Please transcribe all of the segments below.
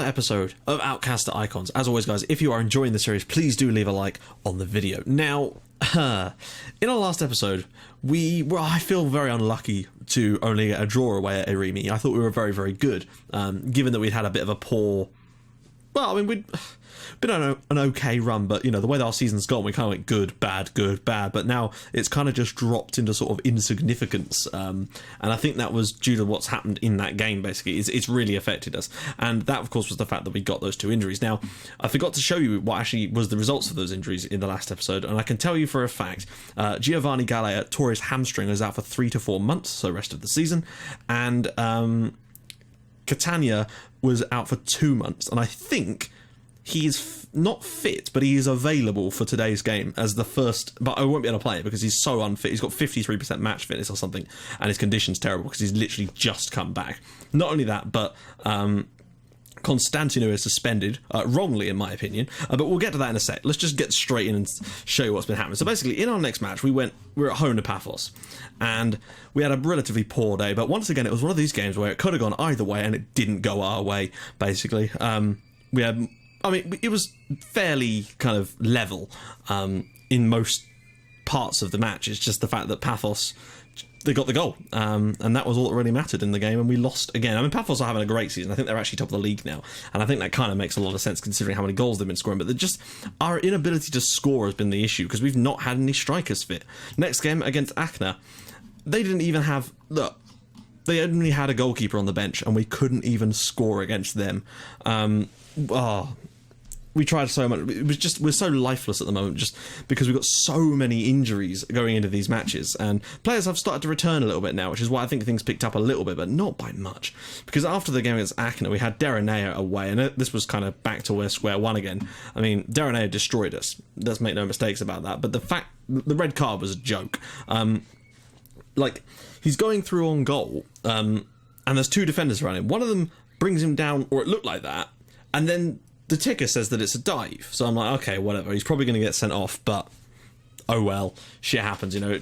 another episode of Outcasts to Icons. As always, guys, if you are enjoying the series, please do leave a like on the video. Now, in our last episode, I feel very unlucky to only get a draw away at Irimi. I thought we were very, very good, given that we'd had a bit of a poor... Well, I mean, we'd been on an okay run, but, you know, the way that our season's gone, we kind of went good, bad, but now it's kind of just dropped into sort of insignificance, and I think that was due to what's happened in that game, basically. It's really affected us, and that, of course, was the fact that we got those 2 injuries. Now, I forgot to show you what actually was the results of those injuries in the last episode, and I can tell you for a fact, Giovanni Galea tore his hamstring, is out for 3 to 4 months, so rest of the season, and Catania was out for 2 months, and I think he's not fit, but he is available for today's game as the first, but I won't be able to play it because he's so unfit. He's got 53% match fitness or something, and his condition's terrible because he's literally just come back. Not only that, but Constantino is suspended, wrongly in my opinion, but we'll get to that in a sec. Let's just get straight in and show you what's been happening. So basically, in our next match, we were at home to Paphos, and we had a relatively poor day, but once again, it was one of these games where it could have gone either way, and it didn't go our way, basically. It was fairly kind of level in most parts of the match. It's just the fact that Paphos, they got the goal, and that was all that really mattered in the game, and we lost again. I mean, Paphos are having a great season. I think they're actually top of the league now, and I think that kind of makes a lot of sense considering how many goals they've been scoring, but our inability to score has been the issue, because we've not had any strikers fit. Next game against Acna, they didn't even have... Look, they only had a goalkeeper on the bench, and we couldn't even score against them. We tried so much. We're so lifeless at the moment, just because we've got so many injuries going into these matches, and players have started to return a little bit now, which is why I think things picked up a little bit, but not by much. Because after the game against Acna, we had Deronea away, and this was kind of back to where square one again. I mean, Deronea destroyed us. Let's make no mistakes about that. But the red card was a joke. He's going through on goal, and there's 2 defenders around him. One of them brings him down, or it looked like that, and then the ticker says that it's a dive, so I'm like, okay, whatever, he's probably going to get sent off, but oh well, shit happens, you know.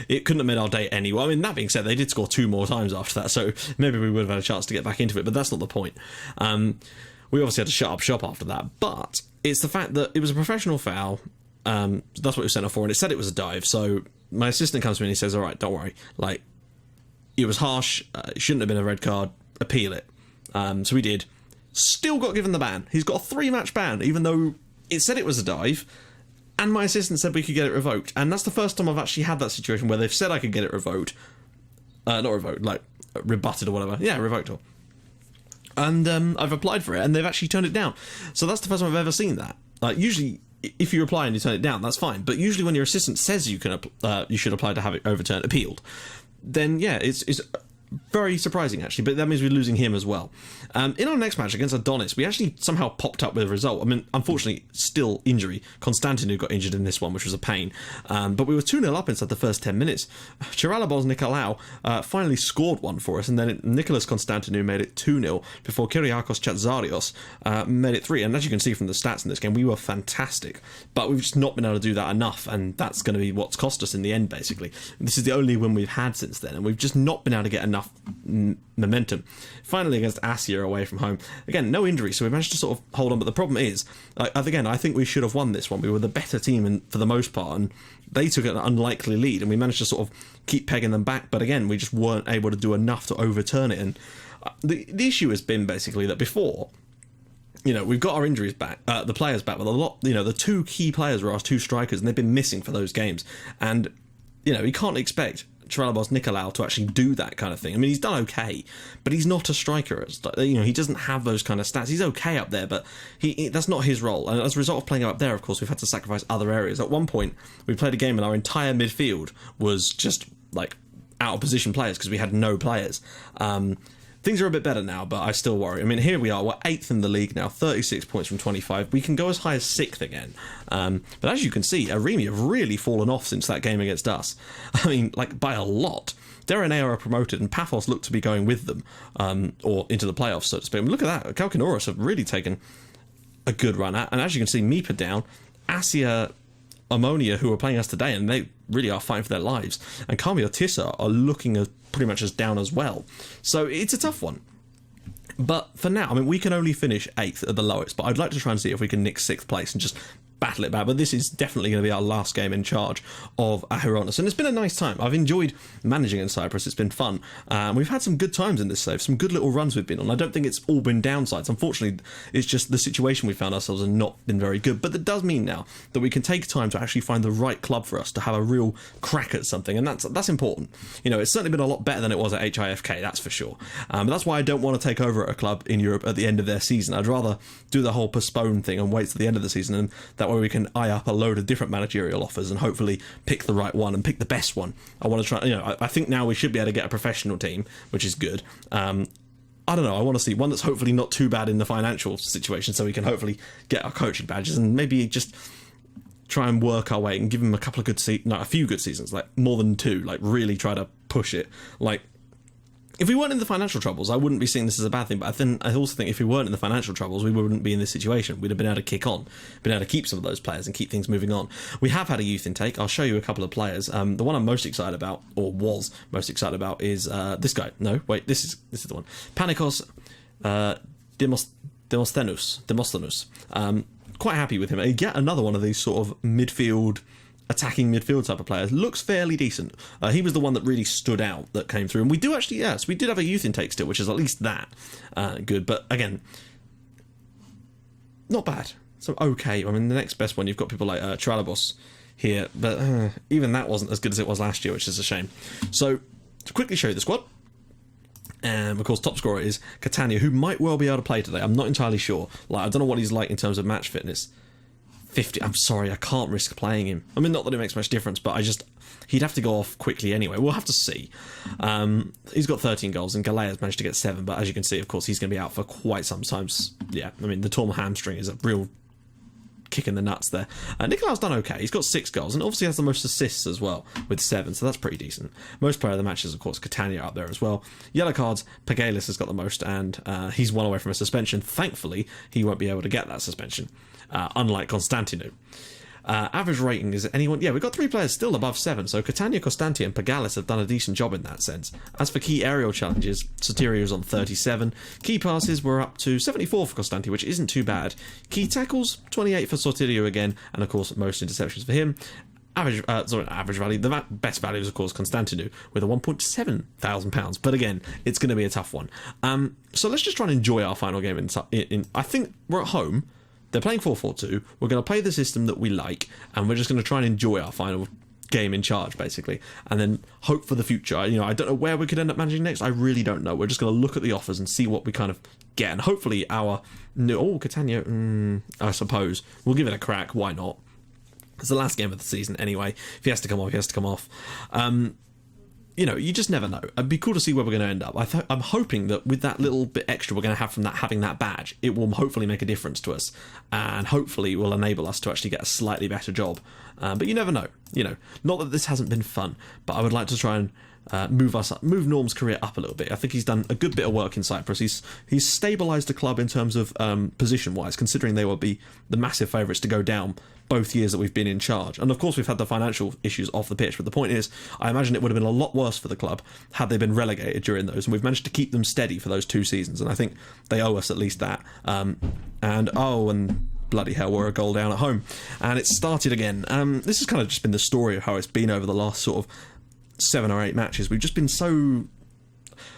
It couldn't have made our day anyway. I mean, that being said, they did score 2 more times after that, so maybe we would have had a chance to get back into it, but that's not the point. We obviously had to shut up shop after that, but it's the fact that it was a professional foul. That's what it was sent off for, and it said it was a dive, so my assistant comes to me and he says, alright, don't worry, like, it was harsh, it shouldn't have been a red card, appeal it. So we did. Still got given the ban. He's got a 3-match ban, even though it said it was a dive, and my assistant said we could get it revoked. And that's the first time I've actually had that situation where they've said I could get it revoked. Not revoked, like rebutted or whatever. Yeah, revoked. And I've applied for it, and they've actually turned it down. So that's the first time I've ever seen that. Like, usually, if you apply and you turn it down, that's fine. But usually when your assistant says you should apply to have it overturned, appealed, then yeah, it's very surprising, actually, but that means we're losing him as well. In our next match against Adonis, we actually somehow popped up with a result. I mean, unfortunately, still injury. Constantino got injured in this one, which was a pain. But we were 2-0 up inside the first 10 minutes. Chiralabos Nicolau finally scored one for us, and then Nicholas Constantino made it 2-0 before Kyriakos Chatzarios made it 3. And as you can see from the stats in this game, we were fantastic. But we've just not been able to do that enough, and that's going to be what's cost us in the end, basically. This is the only win we've had since then, and we've just not been able to get enough momentum. Finally against Asia away from home, again no injury, so we managed to sort of hold on, but the problem is, again, I think we should have won this one. We were the better team for the most part, and they took an unlikely lead, and we managed to sort of keep pegging them back, but again we just weren't able to do enough to overturn it. And the issue has been basically that before, you know, we've got our injuries back, the players back, but a lot, you know, the 2 key players were our 2 strikers, and they've been missing for those games, and you know, you can't expect Chiralabos Nicolau to actually do that kind of thing. I mean, he's done okay, but he's not a striker. You know, he doesn't have those kind of stats. He's okay up there, but that's not his role. And as a result of playing up there, of course, we've had to sacrifice other areas. At one point, we played a game and our entire midfield was just like out of position players because we had no players. Things are a bit better now, but I still worry. I mean, here we are. We're 8th in the league now, 36 points from 25. We can go as high as 6th again. But as you can see, Irimi have really fallen off since that game against us. I mean, like, by a lot. Deronea are promoted, and Paphos look to be going with them, or into the playoffs, so to speak. I mean, look at that. Kalkinoris have really taken a good run at. And as you can see, Meepa down. Asia, Omonoia, who are playing us today, and they really are fighting for their lives. And Kami or Tissa are looking pretty much as down as well. So it's a tough one. But for now, I mean, we can only finish 8th at the lowest, but I'd like to try and see if we can nick 6th place and just battle it back. But this is definitely going to be our last game in charge of Acheronus, and it's been a nice time. I've enjoyed managing in Cyprus. It's been fun. We've had some good times in this save, some good little runs we've been on. I don't think it's all been downsides. Unfortunately, it's just the situation we found ourselves in not been very good, but that does mean now that we can take time to actually find the right club for us to have a real crack at something, and that's important. You know, it's certainly been a lot better than it was at HIFK, that's for sure. But that's why I don't want to take over at a club in Europe at the end of their season. I'd rather do the whole postpone thing and wait to the end of the season, and that way we can eye up a load of different managerial offers and hopefully pick the right one and pick the best one. I want to try, you know, I think now we should be able to get a professional team, which is good. I don't know, I want to see one that's hopefully not too bad in the financial situation, so we can hopefully get our coaching badges and maybe just try and work our way and give him a couple of a few good seasons, like more than 2, like really try to push it. Like, if we weren't in the financial troubles, I wouldn't be seeing this as a bad thing, but I also think if we weren't in the financial troubles, we wouldn't be in this situation. We'd have been able to kick on, been able to keep some of those players and keep things moving on. We have had a youth intake. I'll show you a couple of players. The one I'm most excited about, or was most excited about, is this guy. No, wait, this is the one. Panikos Demosthenos. Quite happy with him. Yet another one of these sort of attacking midfield type of players. Looks fairly decent. He was the one that really stood out that came through, and we do actually, yes, we did have a youth intake still, which is at least that good, but again, not bad. So okay, I mean, the next best one, you've got people like Tralabos here, but even that wasn't as good as it was last year, which is a shame. So to quickly show you the squad, of course, top scorer is Catania, who might well be able to play today. I'm not entirely sure. Like, I don't know what he's like in terms of match fitness. 50. I'm sorry, I can't risk playing him. I mean, not that it makes much difference, but he'd have to go off quickly anyway. We'll have to see. He's got 13 goals, and Galea's managed to get 7, but as you can see, of course, he's going to be out for quite some time. Yeah, I mean, the torn hamstring is a real kick in the nuts there. Nicolao's done okay. He's got 6 goals, and obviously has the most assists as well, with 7, so that's pretty decent. Most player of the match is, of course, Catania up there as well. Yellow cards, Pagalis has got the most, and he's 1 away from a suspension. Thankfully, he won't be able to get that suspension. Unlike Constantinu. Average rating is anyone... Yeah, we've got 3 players still above 7, so Catania, Constanti and Pagalis have done a decent job in that sense. As for key aerial challenges, Sotirio's on 37. Key passes were up to 74 for Constanti, which isn't too bad. Key tackles, 28 for Sotirio again, and of course most interceptions for him. Average value, the best value is of course Constantinu with a £1,700, but again, it's going to be a tough one. So let's just try and enjoy our final game. I think we're at home. They're playing 4-4-2. We're going to play the system that we like, and we're just going to try and enjoy our final game in charge, basically, and then hope for the future. You know, I don't know where we could end up managing next. I really don't know. We're just going to look at the offers and see what we kind of get, and hopefully our new... Catania, I suppose. We'll give it a crack. Why not? It's the last game of the season anyway. If he has to come off, he has to come off. You know, you just never know. It'd be cool to see where we're going to end up. I'm hoping that with that little bit extra we're going to have from that having that badge, it will hopefully make a difference to us, and hopefully will enable us to actually get a slightly better job. But you never know. You know, not that this hasn't been fun, but I would like to try and move Norm's career up a little bit. I think he's done a good bit of work in Cyprus. He's stabilised the club in terms of position-wise, considering they will be the massive favourites to go down both years that we've been in charge. And of course we've had the financial issues off the pitch, but the point is, I imagine it would have been a lot worse for the club had they been relegated during those, and we've managed to keep them steady for those 2 seasons, and I think they owe us at least that. And bloody hell, we're a goal down at home, and it started again. This has kind of just been the story of how it's been over the last sort of 7 or 8 matches. We've just been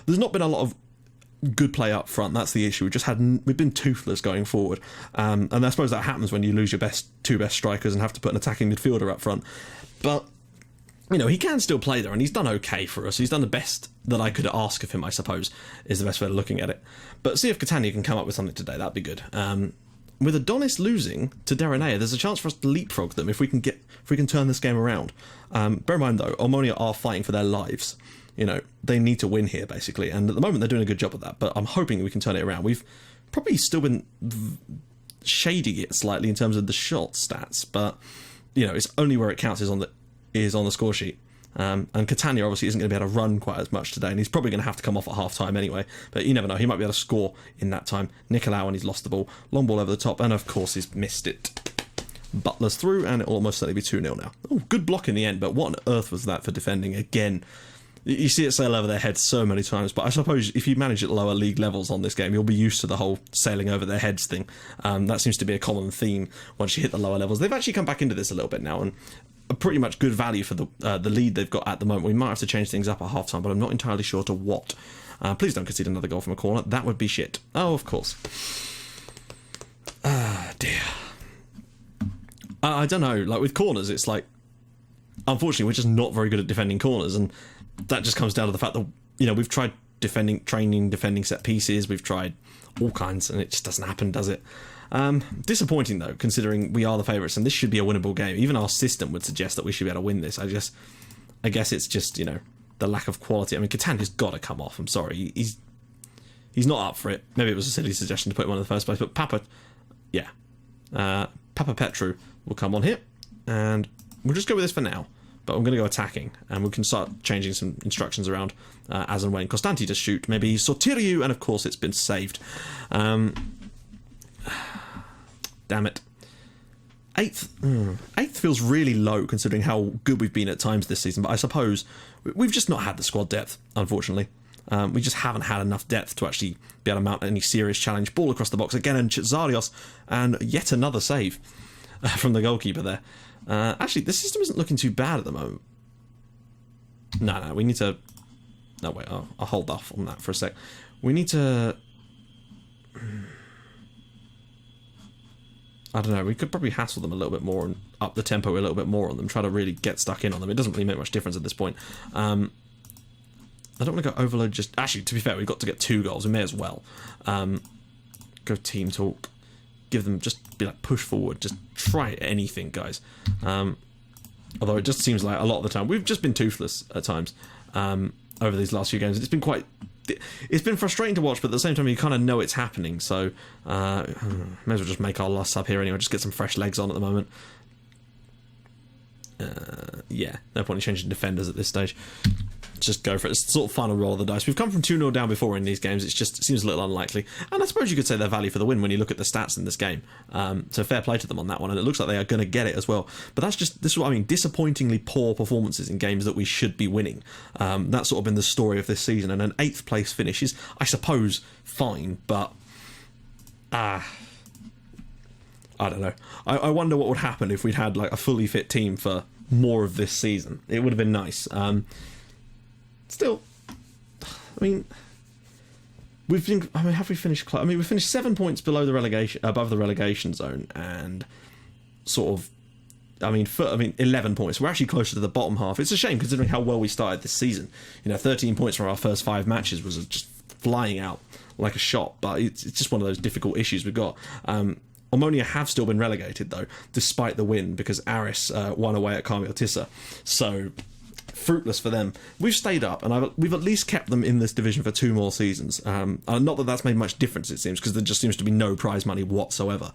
there's not been a lot of good play up front. That's the issue. We've been toothless going forward, and I suppose that happens when you lose your 2 best strikers and have to put an attacking midfielder up front. But you know, he can still play there, and he's done okay for us. He's done the best that I could ask of him, I suppose, is the best way of looking at it. But see if Catania can come up with something today. That'd be good. With Adonis losing to Deronea, there's a chance for us to leapfrog them if we can turn this game around. Bear in mind though, Omonoia are fighting for their lives. You know, they need to win here basically, and at the moment they're doing a good job of that. But I'm hoping we can turn it around. We've probably still been shading it slightly in terms of the shot stats, but you know, it's only where it counts is on the score sheet. And Catania obviously isn't going to be able to run quite as much today, and he's probably going to have to come off at half time anyway, but you never know, he might be able to score in that time. Nicolau, and he's lost the ball, long ball over the top, and of course he's missed it. Butler's through, and it'll almost certainly be 2-0 now. Oh, good block in the end, but what on earth was that for defending again? You see it sail over their heads so many times, but I suppose if you manage at lower league levels on this game, you'll be used to the whole sailing over their heads thing. That seems to be a common theme once you hit the lower levels. They've actually come back into this a little bit now, and a pretty much good value for the lead they've got at the moment. We might have to change things up at half-time, but I'm not entirely sure to what. Please don't concede another goal from a corner. That would be shit. Oh, of course. Ah, dear. I don't know, like with corners, it's like, unfortunately, we're just not very good at defending corners, and that just comes down to the fact that, you know, we've tried defending set pieces, we've tried all kinds, and it just doesn't happen, does it? Disappointing, though, considering we are the favourites, and this should be a winnable game. Even our system would suggest that we should be able to win this. I guess it's just, you know, the lack of quality. I mean, Katanga's got to come off, I'm sorry. He's not up for it. Maybe it was a silly suggestion to put him on in the first place, but Papa Petru will come on here, and we'll just go with this for now. But I'm going to go attacking, and we can start changing some instructions around as and when. Constanti to shoot, maybe Sotiriou, and of course it's been saved. Damn it. Eighth feels really low considering how good we've been at times this season, but I suppose we've just not had the squad depth, unfortunately. We just haven't had enough depth to actually be able to mount any serious challenge. Ball across the box again, and Chizarios, and yet another save from the goalkeeper there. Actually, the system isn't looking too bad at the moment. No, we need to... No, wait, I'll hold off on that for a sec. We need to... I don't know, we could probably hassle them a little bit more and up the tempo a little bit more on them, try to really get stuck in on them. It doesn't really make much difference at this point. I don't want to go overload just... Actually, to be fair, we've got to get 2 goals. We may as well. Go team talk. Give them... Just be like, push forward. Just try anything, guys. Although it just seems like a lot of the time... We've just been toothless at times over these last few games. It's been quite... It's been frustrating to watch, but at the same time, you kind of know it's happening. So, may as well just make our last sub here anyway. Just get some fresh legs on at the moment. Yeah, no point in changing defenders at this stage. Just go for it. It's the sort of final roll of the dice. We've come from 2-0 down before in these games. It seems a little unlikely. And I suppose you could say they're value for the win when you look at the stats in this game. So fair play to them on that one. And it looks like they are going to get it as well. But this is what I mean. Disappointingly poor performances in games that we should be winning. That's sort of been the story of this season. And an 8th place finish is, I suppose, fine. But, I don't know. I wonder what would happen if we'd had like a fully fit team for more of this season. It would have been nice. Still, I mean, have we finished? I mean, we finished 7 points above the relegation zone, and sort of, 11 points. We're actually closer to the bottom half. It's a shame considering how well we started this season. 13 points from our first 5 matches was just flying out like a shot. But it's just one of those difficult issues we've got. Omonoia have still been relegated though, despite the win, because Aris won away at Carmel Tissa. So fruitless for them. We've stayed up, and we've at least kept them in this division for 2 more seasons. Not that that's made much difference, it seems, because there just seems to be no prize money whatsoever,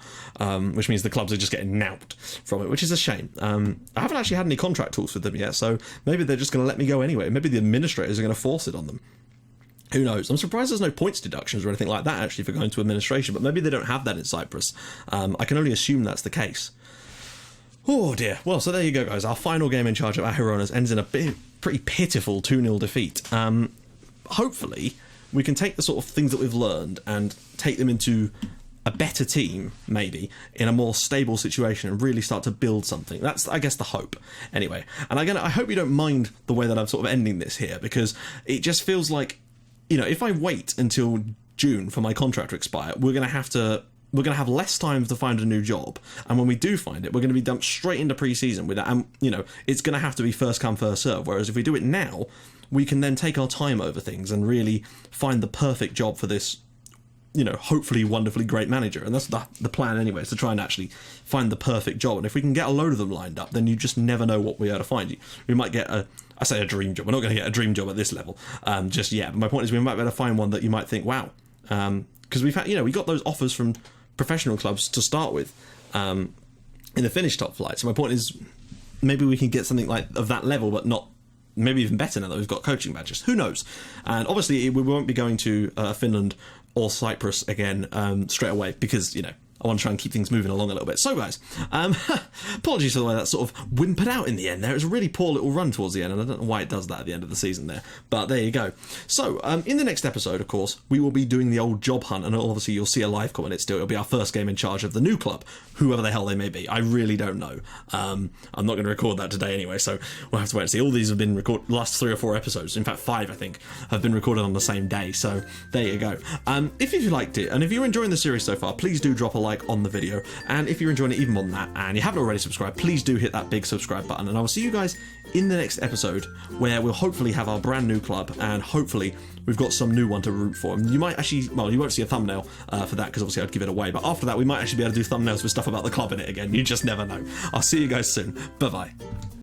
which means the clubs are just getting knout from it, which is a shame. I haven't actually had any contract talks with them yet, so maybe they're just going to let me go anyway. Maybe the administrators are going to force it on them. Who knows? I'm surprised there's no points deductions or anything like that, actually, for going to administration, but maybe they don't have that in Cyprus. I can only assume that's the case. Oh dear. Well, so there you go, guys. Our final game in charge of Ahironas ends in a pretty pitiful 2-0 defeat. Hopefully, we can take the sort of things that we've learned and take them into a better team, maybe, in a more stable situation and really start to build something. That's, I guess, the hope. Anyway, and again, I hope you don't mind the way that I'm sort of ending this here, because it just feels like, if I wait until June for my contract to expire, we're going to have less time to find a new job, and when we do find it, we're going to be dumped straight into pre-season with it, and it's going to have to be first come first serve. Whereas if we do it now, we can then take our time over things and really find the perfect job for this, hopefully wonderfully great manager. And that's the plan anyway, is to try and actually find the perfect job. And if we can get a load of them lined up, then you just never know what we're able to find. We might get a dream job. We're not going to get a dream job at this level just yet. But my point is, we might be able to find one that you might think, wow, because we've had, we got those offers from professional clubs to start with in the Finnish top flight. So my point is, maybe we can get something like of that level, but not maybe even better now that we've got coaching badges. Who knows? And obviously we won't be going to Finland or Cyprus again straight away, because I want to try and keep things moving along a little bit. So, guys, apologies for the way that sort of whimpered out in the end there. It was a really poor little run towards the end, and I don't know why it does that at the end of the season there. But there you go. So, in the next episode, of course, we will be doing the old job hunt, and obviously you'll see a live comment. It'll be our first game in charge of the new club, whoever the hell they may be. I really don't know. I'm not going to record that today anyway, so we'll have to wait and see. All these have been recorded, last 3 or 4 episodes, in fact 5 I think, have been recorded on the same day, so there you go. If you liked it, and if you're enjoying the series so far, please do drop a like on the video, and if you're enjoying it even more than that, and you haven't already subscribed, please do hit that big subscribe button, and I will see you guys in the next episode, where we'll hopefully have our brand new club, and hopefully we've got some new one to root for. And you might actually, well, you won't see a thumbnail for that, because obviously I'd give it away, but after that we might actually be able to do thumbnails with stuff about the club in it again. You just never know. I'll see you guys soon. Bye bye.